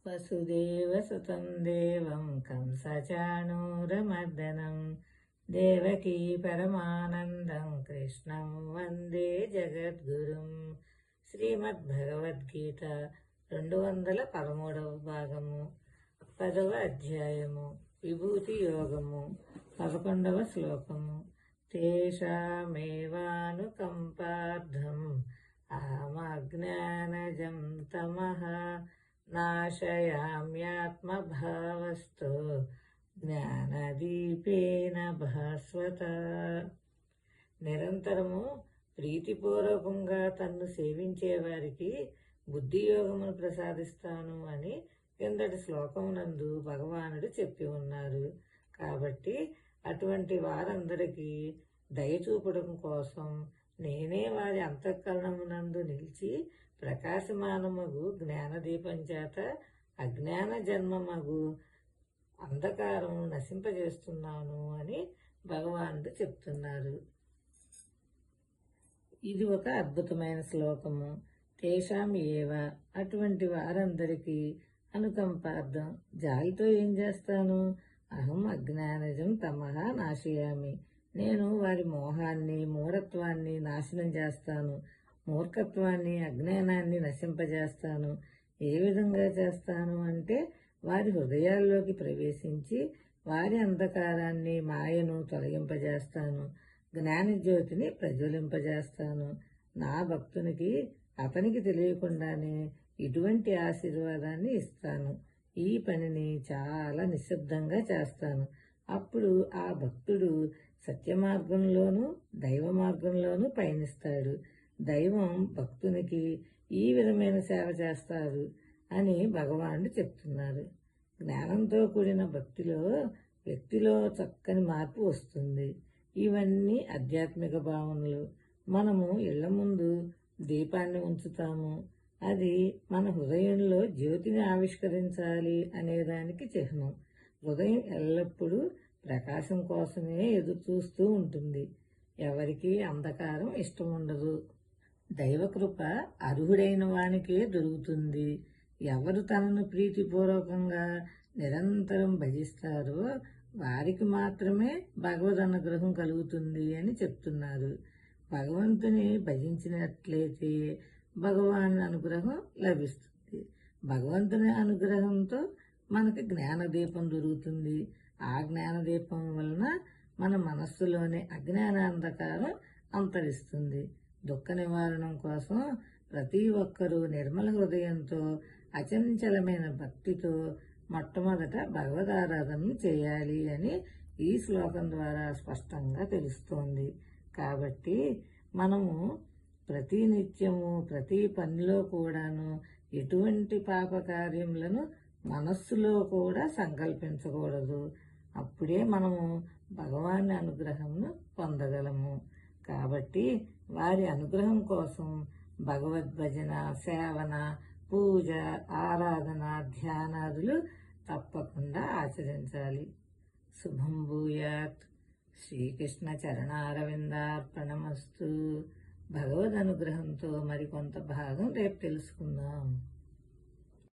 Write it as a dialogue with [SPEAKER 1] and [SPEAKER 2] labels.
[SPEAKER 1] వసుదేవసుతం దేవం కంసచాణూరమర్దనం దేవకీ పరమానందం కృష్ణం వందే జగద్గురుం. శ్రీమద్భగవద్గీత 213వ భాగము 10వ అధ్యాయము విభూతి యోగము 11వ శ్లోకము. తేషామేవానుకంపార్థం అహమజ్ఞానజం తమః నాశయామ్యాత్మభావస్థో జ్ఞానదీపేన భాస్వత. నిరంతరము ప్రీతిపూర్వకంగా తన్ను సేవించే వారికి బుద్ధియోగమును ప్రసాదిస్తాను అని కిందటి శ్లోకమునందు భగవానుడు చెప్పి ఉన్నారు. కాబట్టి అటువంటి వారందరికీ దయచూపడం కోసం నేనే వారి అంతఃకరణమునందు నిలిచి ప్రకాశమానమగు జ్ఞానదీపం చేత అజ్ఞాన జన్మమగు అంధకారం నశింపజేస్తున్నాను అని భగవానుడు చెప్తున్నారు. ఇది ఒక అద్భుతమైన శ్లోకము. తేషాం ఏవ, అటువంటి వారందరికీ అనుకంపార్థం, జాలితో ఏం చేస్తాను? అహం అజ్ఞానజం తమః నాశయామి, నేను వారి మోహాన్ని మూఢత్వాన్ని నాశనం చేస్తాను, మూర్ఖత్వాన్ని అజ్ఞానాన్ని నశింపజేస్తాను. ఏ విధంగా చేస్తాను అంటే వారి హృదయాల్లోకి ప్రవేశించి వారి అంధకారాన్ని మాయను తొలగింపజేస్తాను, జ్ఞానజ్యోతిని ప్రజ్వలింపజేస్తాను. నా భక్తునికి అతనికి తెలియకుండానే ఇటువంటి ఆశీర్వాదాన్ని ఇస్తాను. ఈ పనిని చాలా నిశ్శబ్దంగా చేస్తాను. అప్పుడు ఆ భక్తుడు సత్య మార్గంలోనూ దైవ మార్గంలోనూ పయనిస్తాడు. దైవం భక్తునికి ఈ విధమైన సేవ చేస్తారు అని భగవానుడు చెప్తున్నారు. జ్ఞానంతో కూడిన భక్తిలో వ్యక్తిలో చక్కని మార్పు వస్తుంది. ఇవన్నీ ఆధ్యాత్మిక భావనలు. మనము ఇళ్ల ముందు దీపాన్ని ఉంచుతాము. అది మన హృదయంలో జ్యోతిని ఆవిష్కరించాలి అనేదానికి చిహ్నం. హృదయం ఎల్లప్పుడూ ప్రకాశం కోసమే ఎదురు చూస్తూ ఉంటుంది. ఎవరికీ అంధకారం ఇష్టం ఉండదు. దైవకృప అర్హుడైన వానికే దొరుకుతుంది. ఎవరు తనను ప్రీతిపూర్వకంగా నిరంతరం భజిస్తారో వారికి మాత్రమే భగవద్ అనుగ్రహం కలుగుతుంది అని చెప్తున్నారు. భగవంతుని భజించినట్లయితే భగవాన్ అనుగ్రహం లభిస్తుంది. భగవంతుని అనుగ్రహంతో మనకు జ్ఞానదీపం దొరుకుతుంది. ఆ జ్ఞానదీపం వలన మన మనస్సులోని అజ్ఞానాంధకారం అంతరిస్తుంది. దుఃఖ నివారణం కోసం ప్రతి ఒక్కరూ నిర్మల హృదయంతో అచంచలమైన భక్తితో మొట్టమొదట భగవదారాధన చేయాలి అని ఈ శ్లోకం ద్వారా స్పష్టంగా తెలుస్తోంది. కాబట్టి మనము ప్రతి నిత్యము ప్రతి పనిలో కూడాను ఎటువంటి పాప కార్యములను మనస్సులో కూడా సంకల్పించకూడదు. అప్పుడే మనము భగవాన్ అనుగ్రహంను పొందగలము. కాబట్టి వారి అనుగ్రహం కోసం భగవద్భజన, సేవన, పూజ, ఆరాధన, ధ్యానాదులు తప్పకుండా ఆచరించాలి. శుభం భూయాత్. శ్రీకృష్ణ చరణారవిందార్పణమస్తు. భగవద్ అనుగ్రహంతో మరికొంత భాగం రేపు తెలుసుకుందాం.